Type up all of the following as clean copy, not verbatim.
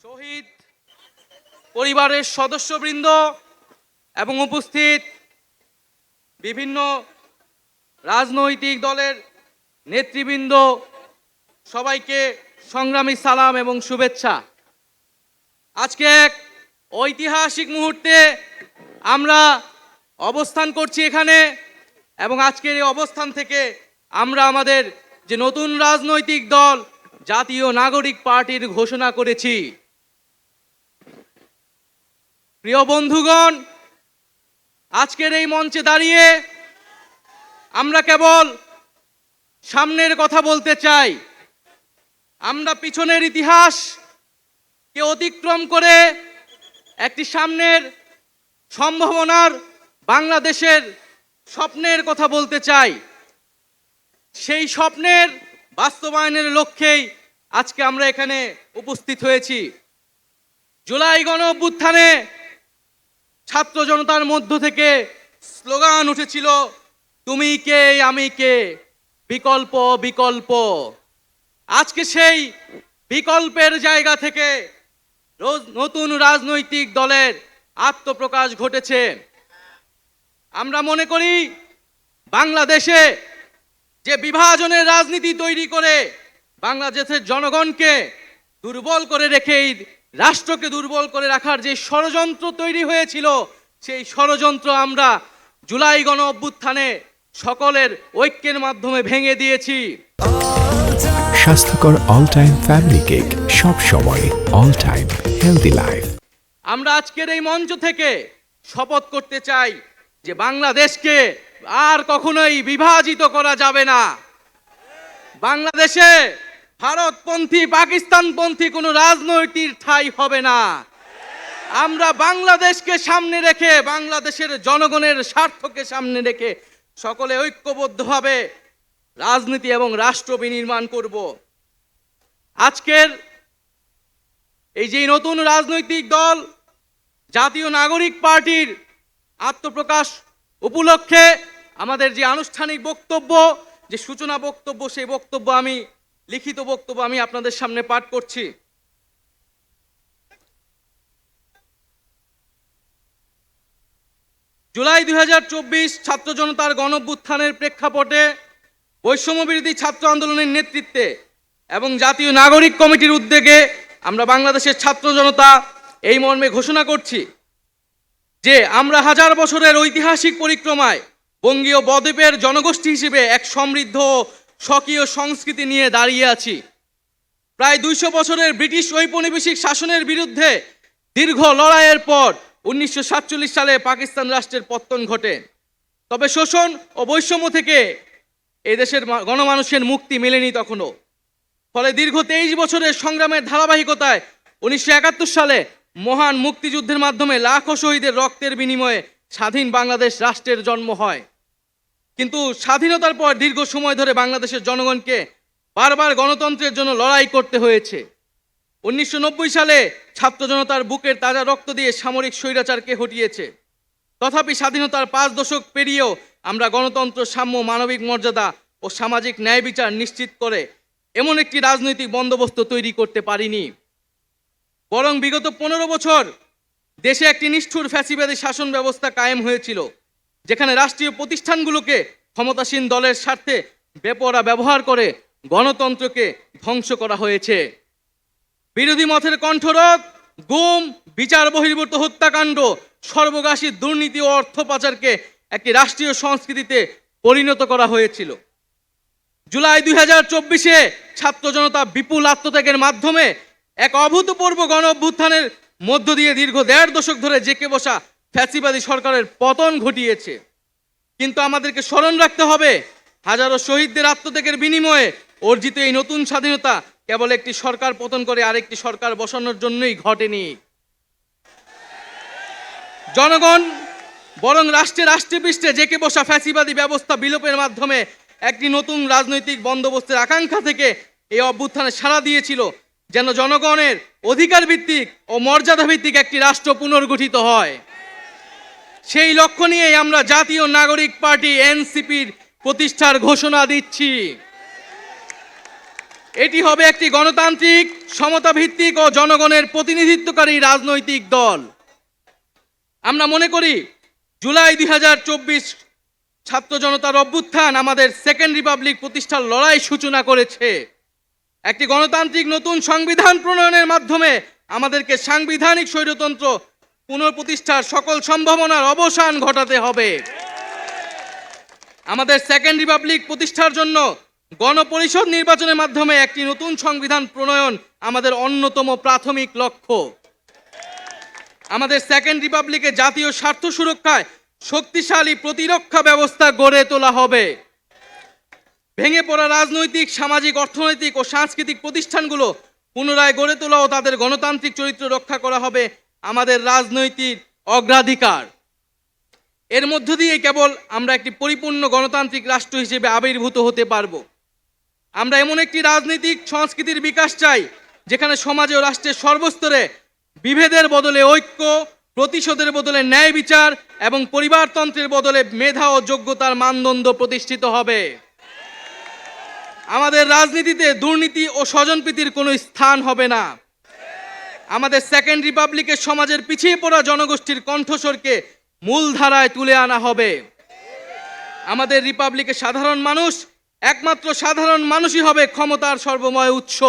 শহীদ পরিবারের সদস্যবৃন্দ এবং উপস্থিত বিভিন্ন রাজনৈতিক দলের নেতৃবৃন্দ, সবাইকে সংগ্রামী সালাম এবং শুভেচ্ছা। আজকে এক ঐতিহাসিক মুহূর্তে আমরা অবস্থান করছি এখানে, এবং আজকের এই অবস্থান থেকে আমরা আমাদের যে নতুন রাজনৈতিক দল জাতীয় নাগরিক পার্টির ঘোষণা করেছি। প্রিয় বন্ধুগণ, আজকের এই মঞ্চে দাঁড়িয়ে আমরা কেবল সামনের কথা বলতে চাই। আমরা পিছনের ইতিহাসকে অতিক্রম করে একটি সামনের সম্ভাবনার বাংলাদেশের স্বপ্নের কথা বলতে চাই। সেই স্বপ্নের বাস্তবায়নের লক্ষ্যেই আজকে আমরা এখানে উপস্থিত হয়েছি। জুলাই গণ অভ্যুত্থানে ছাত্র জনতার মধ্য থেকে স্লোগান উঠেছিল, তুমি কে আমি কে, বিকল্প বিকল্প। আজকে সেই বিকল্পের জায়গা থেকে নতুন রাজনৈতিক দলের আত্মপ্রকাশ ঘটেছে। আমরা মনে করি বাংলাদেশে যে বিভাজনের রাজনীতি তৈরি করে বাংলাদেশের জনগণকে দুর্বল করে রেখে রাষ্ট্রকে দুর্বল করে রাখার যে ষড়যন্ত্র তৈরি হয়েছিল, সেই ষড়যন্ত্র আমরা জুলাই গণ অভ্যুত্থানে সকলের ঐক্যের মাধ্যমে ভেঙে দিয়েছি। স্বাস্থ্যকর অল টাইম ফ্যামিলি কেক, সব সময় অল টাইম হেলদি লাইফ। আমরা আজকের এই মঞ্চ থেকে শপথ করতে চাই যে বাংলাদেশকে আর কখনোই বিভাজিত করা যাবে না। বাংলাদেশে ভারতপন্থী পাকিস্তানপন্থী কোনো রাজনৈতিক ঠাঁই হবে না। আমরা বাংলাদেশকে সামনে রেখে, বাংলাদেশের জনগণের স্বার্থকে সামনে রেখে সকলে ঐক্যবদ্ধভাবে রাজনীতি এবং রাষ্ট্র বিনির্মাণ করব। আজকের এই যে নতুন রাজনৈতিক দল জাতীয় নাগরিক পার্টির আত্মপ্রকাশ উপলক্ষে আমাদের যে আনুষ্ঠানিক বক্তব্য, যে সূচনা বক্তব্য, সেই বক্তব্য আমি লিখিত বক্তব্য আমি আপনাদের সামনে পাঠ করছি। জুলাই 2024 ছাত্র জনতার গণঅভ্যুত্থানের প্রেক্ষাপটে বৈষম্যবিরোধী ছাত্র আন্দোলনের নেতৃত্বে এবং জাতীয় নাগরিক কমিটির উদ্যোগে আমরা বাংলাদেশের ছাত্র জনতা এই মর্মে ঘোষণা করছি যে আমরা হাজার বছরের ঐতিহাসিক পরিক্রমায় বঙ্গীয় বদ্বীপের জনগোষ্ঠী হিসেবে এক সমৃদ্ধ স্বকীয় সংস্কৃতি নিয়ে দাঁড়িয়ে আছি। প্রায় 200 বছরের ব্রিটিশ ঔপনিবেশিক শাসনের বিরুদ্ধে দীর্ঘ লড়াইয়ের পর 1947 সালে পাকিস্তান রাষ্ট্রের পতন ঘটে। তবে শোষণ ও বৈষম্য থেকে এই দেশের গণমানুষের মুক্তি মেলেনি তখনও। ফলে দীর্ঘ 23 বছরের সংগ্রামের ধারাবাহিকতায় 1971 সালে মহান মুক্তিযুদ্ধের মাধ্যমে লাখো শহীদের রক্তের বিনিময়ে স্বাধীন বাংলাদেশ রাষ্ট্রের জন্ম হয়। কিন্তু স্বাধীনতার পর দীর্ঘ সময় ধরে বাংলাদেশের জনগণকে বারবার গণতন্ত্রের জন্য লড়াই করতে হয়েছে। 1990 সালে ছাত্র জনতার বুকের তাজা রক্ত দিয়ে সামরিক স্বৈরাচারকে হটিয়েছে। তথাপি স্বাধীনতার 5 দশক পেরিয়েও আমরা গণতন্ত্র, সাম্য, মানবিক মর্যাদা ও সামাজিক ন্যায় বিচার নিশ্চিত করে এমন একটি রাজনৈতিক বন্দোবস্ত তৈরি করতে পারিনি। বরং বিগত 15 বছর দেশে একটি নিষ্ঠুর ফ্যাসিবাদী শাসন ব্যবস্থা কায়েম হয়েছিল, যেখানে রাষ্ট্রীয় প্রতিষ্ঠানগুলোকে ক্ষমতাসীন দলের স্বার্থে বেপরোয়া ব্যবহার করে গণতন্ত্রকে ধ্বংস করা হয়েছে। বিরোধী মতের কণ্ঠরোধ, গুম, বিচার বহির্ভূত হত্যাকাণ্ড, সর্বগ্রাসী দুর্নীতি ও অর্থ পাচারকে একটি রাষ্ট্রীয় সংস্কৃতিতে পরিণত করা হয়েছিল। জুলাই 2024-এ ছাত্র জনতা বিপুল আত্মত্যাগের মাধ্যমে এক অভূতপূর্ব গণ অভ্যুত্থানের মধ্য দিয়ে দীর্ঘ 1.5 দশক ধরে জেঁকে বসা ফ্যাসিবাদী সরকারের পতন ঘটিয়েছে। কিন্তু আমাদেরকে স্মরণ রাখতে হবে, হাজারো শহীদদের আত্মত্যাগের বিনিময়ে অর্জিত এই নতুন স্বাধীনতা কেবল একটি সরকার পতন করে আরেকটি সরকার বসানোর জন্যই ঘটেনি। জনগণ বরং রাষ্ট্রপৃষ্ঠে জেঁকে বসা ফ্যাসিবাদী ব্যবস্থা বিলোপের মাধ্যমে একটি নতুন রাজনৈতিক বন্দোবস্তের আকাঙ্ক্ষা থেকে এই অভ্যুত্থানে সাড়া দিয়েছিল, যেন জনগণের অধিকার ভিত্তিক ও মর্যাদা ভিত্তিক একটি রাষ্ট্র পুনর্গঠিত হয়। সেই লক্ষ্য নিয়েই আমরা জাতীয় নাগরিক পার্টি এনসিপির প্রতিষ্ঠার ঘোষণা দিচ্ছি। এটি হবে একটি গণতান্ত্রিক, সমতা ভিত্তিক ও জনগণের প্রতিনিধিত্বকারী রাজনৈতিক দল। আমরা মনে করি জুলাই 2024 ছাত্র জনতার অভ্যুত্থান আমাদের সেকেন্ড রিপাবলিক প্রতিষ্ঠার লড়াই সূচনা করেছে। একটি গণতান্ত্রিক নতুন সংবিধান প্রণয়নের মাধ্যমে আমাদেরকে সাংবিধানিক স্বৈরতন্ত্র পুনঃপ্রতিষ্ঠার সকল সম্ভাবনার অবসান ঘটাতে হবে। আমাদের সেকেন্ড রিপাবলিক প্রতিষ্ঠার জন্য গণপরিষদ নির্বাচনের মাধ্যমে একটি নতুন সংবিধান প্রণয়ন আমাদের অন্যতম প্রাথমিক লক্ষ্য। আমাদের সেকেন্ড রিপাবলিকে জাতীয় স্বার্থ সুরক্ষায় শক্তিশালী প্রতিরক্ষা ব্যবস্থা গড়ে তোলা হবে। ভেঙে পড়া রাজনৈতিক, সামাজিক, অর্থনৈতিক ও সাংস্কৃতিক প্রতিষ্ঠানগুলো পুনরায় গড়ে তোলা ও তাদের গণতান্ত্রিক চরিত্র রক্ষা করা হবে আমাদের রাজনৈতিক অগ্রাধিকার। এর মধ্য দিয়ে কেবল আমরা একটি পরিপূর্ণ গণতান্ত্রিক রাষ্ট্র হিসেবে আবির্ভূত হতে পারব। আমরা এমন একটি রাজনৈতিক সংস্কৃতির বিকাশ চাই যেখানে সমাজে ও রাষ্ট্রের সর্বস্তরে বিভেদের বদলে ঐক্য, প্রতিশোধের বদলে ন্যায় বিচার এবং পরিবারতন্ত্রের বদলে মেধা ও যোগ্যতার মানদণ্ড প্রতিষ্ঠিত হবে। আমাদের রাজনীতিতে দুর্নীতি ও স্বজনপ্রীতির কোনো স্থান হবে না। আমাদের সেকেন্ড রিপাবলিকের সমাজের পিছিয়ে পড়া জনগোষ্ঠীর কণ্ঠস্বরকে মূলধারায় তুলে আনা হবে। আমাদের রিপাবলিকের সাধারণ মানুষ, একমাত্র সাধারণ মানুষই হবে ক্ষমতার সর্বময় উৎস।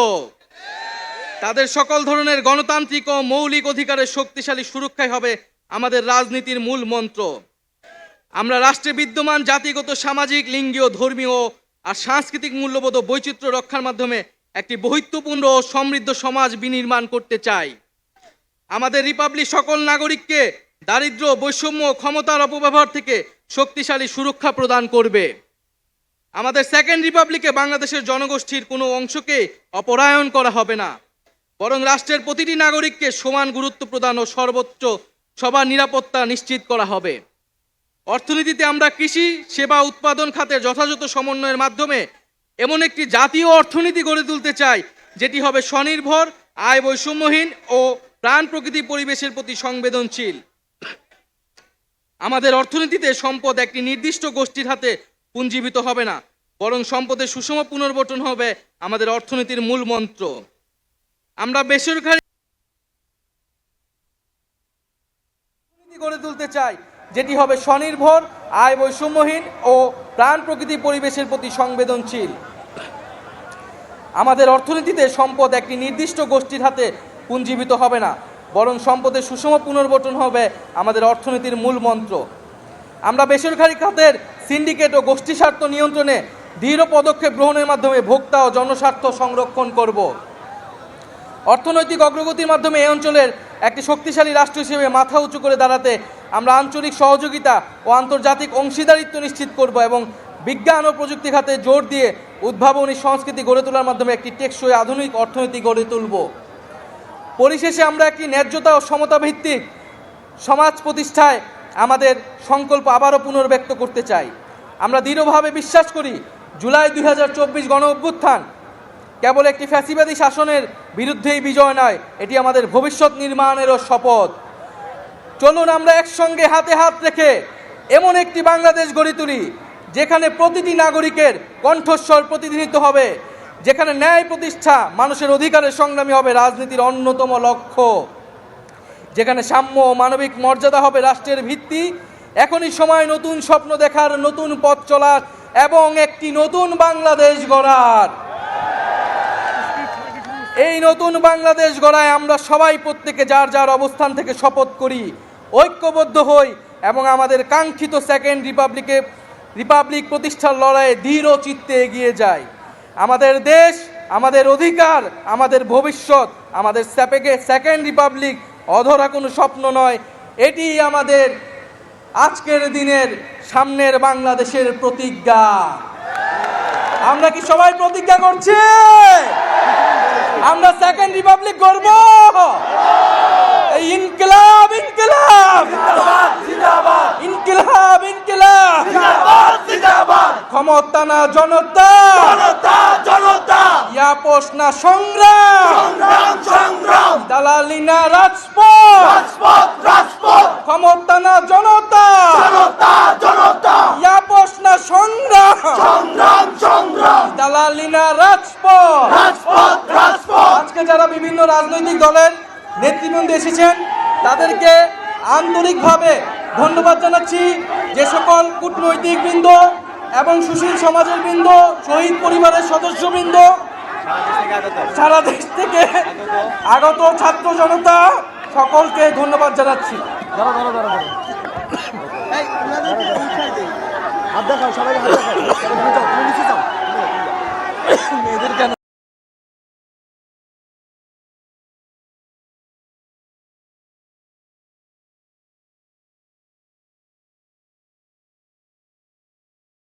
তাদের সকল ধরনের গণতান্ত্রিক ও মৌলিক অধিকারের শক্তিশালী সুরক্ষাই হবে আমাদের রাজনীতির মূল মন্ত্র। আমরা রাষ্ট্রে বিদ্যমান জাতিগত, সামাজিক, লিঙ্গীয়, ধর্মীয় আর সাংস্কৃতিক মূল্যবোধ ও বৈচিত্র্য রক্ষার মাধ্যমে একটি বৈচিত্র্যপূর্ণ ও সমৃদ্ধ সমাজ বিনির্মাণ করতে চাই। আমাদের রিপাবলিক সকল নাগরিককে দারিদ্র্য, বৈষম্য, ক্ষমতার অপব্যবহার থেকে শক্তিশালী সুরক্ষা প্রদান করবে। আমাদের সেকেন্ড রিপাবলিকে বাংলাদেশের জনগোষ্ঠীর কোনো অংশকে অপরায়ণ করা হবে না, বরং রাষ্ট্রের প্রতিটি নাগরিককে সমান গুরুত্ব প্রদান ও সর্বোচ্চ সবার নিরাপত্তা নিশ্চিত করা হবে। অর্থনীতিতে আমরা কৃষি, সেবা, উৎপাদন খাতে যথাযথ সমন্বয়ের মাধ্যমে এমন একটি জাতীয় অর্থনীতি গড়ে তুলতে চাই যেটি হবে স্বনির্ভর, আয় বৈষম্যহীন ও প্রাণ প্রকৃতি পরিবেশের প্রতি সংবেদনশীল। আমাদের অর্থনীতিতে সম্পদ একটি নির্দিষ্ট গোষ্ঠীর হাতে পুঞ্জীভূত হবে না, বরং সম্পদের সুষম পুনর্বণ্টন হবে আমাদের অর্থনীতির মূল মন্ত্র। আমরা বেসরকারি গড়ে তুলতে চাই যেটি হবে স্বনির্ভর, আয় বৈষম্যহীন ও প্রাণ প্রকৃতি পরিবেশের প্রতি সংবেদনশীল। আমাদের অর্থনীতিতে সম্পদ একটি নির্দিষ্ট গোষ্ঠীর হাতে পুঞ্জীভূত হবে না, বরং সম্পদের সুষম পুনর্বণ্টন হবে আমাদের অর্থনীতির মূল মন্ত্র। আমরা বেসরকারি খাতের সিন্ডিকেট ও গোষ্ঠী স্বার্থ নিয়ন্ত্রণে দৃঢ় পদক্ষেপ গ্রহণের মাধ্যমে ভোক্তা ও জনস্বার্থ সংরক্ষণ করব। অর্থনৈতিক অগ্রগতির মাধ্যমে এই অঞ্চলের একটি শক্তিশালী রাষ্ট্র হিসেবে মাথা উঁচু করে দাঁড়াতে আমরা আঞ্চলিক সহযোগিতা ও আন্তর্জাতিক অংশীদারিত্ব নিশ্চিত করব এবং বিজ্ঞান ও প্রযুক্তি খাতে জোর দিয়ে উদ্ভাবনী সংস্কৃতি গড়ে তোলার মাধ্যমে একটি টেকসই আধুনিক অর্থনীতি গড়ে তুলব। পরিশেষে আমরা একটি ন্যায্যতা ও সমতা ভিত্তিক সমাজ প্রতিষ্ঠায় আমাদের সংকল্প আবারও পুনর্ব্যক্ত করতে চাই। আমরা দৃঢ়ভাবে বিশ্বাস করি জুলাই 2024 গণ অভ্যুত্থান কেবল একটি ফ্যাসিবাদী শাসনের বিরুদ্ধেই বিজয় নয়, এটি আমাদের ভবিষ্যৎ নির্মাণেরও শপথ। চলুন আমরা একসঙ্গে হাতে হাত রেখে এমন একটি বাংলাদেশ গড়ে তুলি যেখানে প্রতিটি নাগরিকের কণ্ঠস্বর প্রতিনিধিত্ব হবে, যেখানে ন্যায় প্রতিষ্ঠা, মানুষের অধিকারের সংগ্রামী হবে রাজনীতির অন্যতম লক্ষ্য, যেখানে সাম্য ও মানবিক মর্যাদা হবে রাষ্ট্রের ভিত্তি। এখনই সময় নতুন স্বপ্ন দেখার, নতুন পথ চলার এবং একটি নতুন বাংলাদেশ গড়ার। এই নতুন বাংলাদেশ গড়ায় আমরা সবাই প্রত্যেকে যার যার অবস্থান থেকে শপথ করি, ঐক্যবদ্ধ হই এবং আমাদের কাঙ্ক্ষিত সেকেন্ড রিপাবলিক প্রতিষ্ঠার লড়াইয়ে দৃঢ় চিত্তে এগিয়ে যাই। আমাদের দেশ, আমাদের অধিকার, আমাদের ভবিষ্যৎ, আমাদের সেকেন্ড রিপাবলিক অধরা কোনো স্বপ্ন নয়, এটি আমাদের আজকের দিনের সামনের বাংলাদেশের প্রতিজ্ঞা। আমরা কি সবাই প্রতিজ্ঞা করছি আমরা সেকেন্ড রিপাবলিক গড়ব? এই ইনকিলাব ইনকিলাব জিন্দাবাদ, ইনকিলাব ইনকিলাব জিন্দাবাদ জিন্দাবাদ। ক্ষমতা না জনতা, জনতা জনতা। ইয়াপস না সংগ্রাম, সংগ্রাম সংগ্রাম। দালালি না রাজপথ, রাজপথ রাজপথ। ক্ষমতা না জনতা, জনতা জনতা। ইয়াপস না সংগ্রাম, সংগ্রাম সংগ্রাম। দালালি না রাজপথ, আজকে যারা বিভিন্ন রাজনৈতিক দলের নেতৃবৃন্দ এসেছেন তাদেরকে আন্তরিকভাবে ধন্যবাদ জানাচ্ছি। যে সকল কূটনৈতিক বৃন্দ এবং সুশীল সমাজের বৃন্দ, শহীদ পরিবারের সদস্যবৃন্দ, সারা দেশ থেকে আগত ছাত্র জনতা, সকলকে ধন্যবাদ জানাচ্ছি। হাত দেখাও, সবাইকে হাত দেখাও। তুমি নিচে যাও।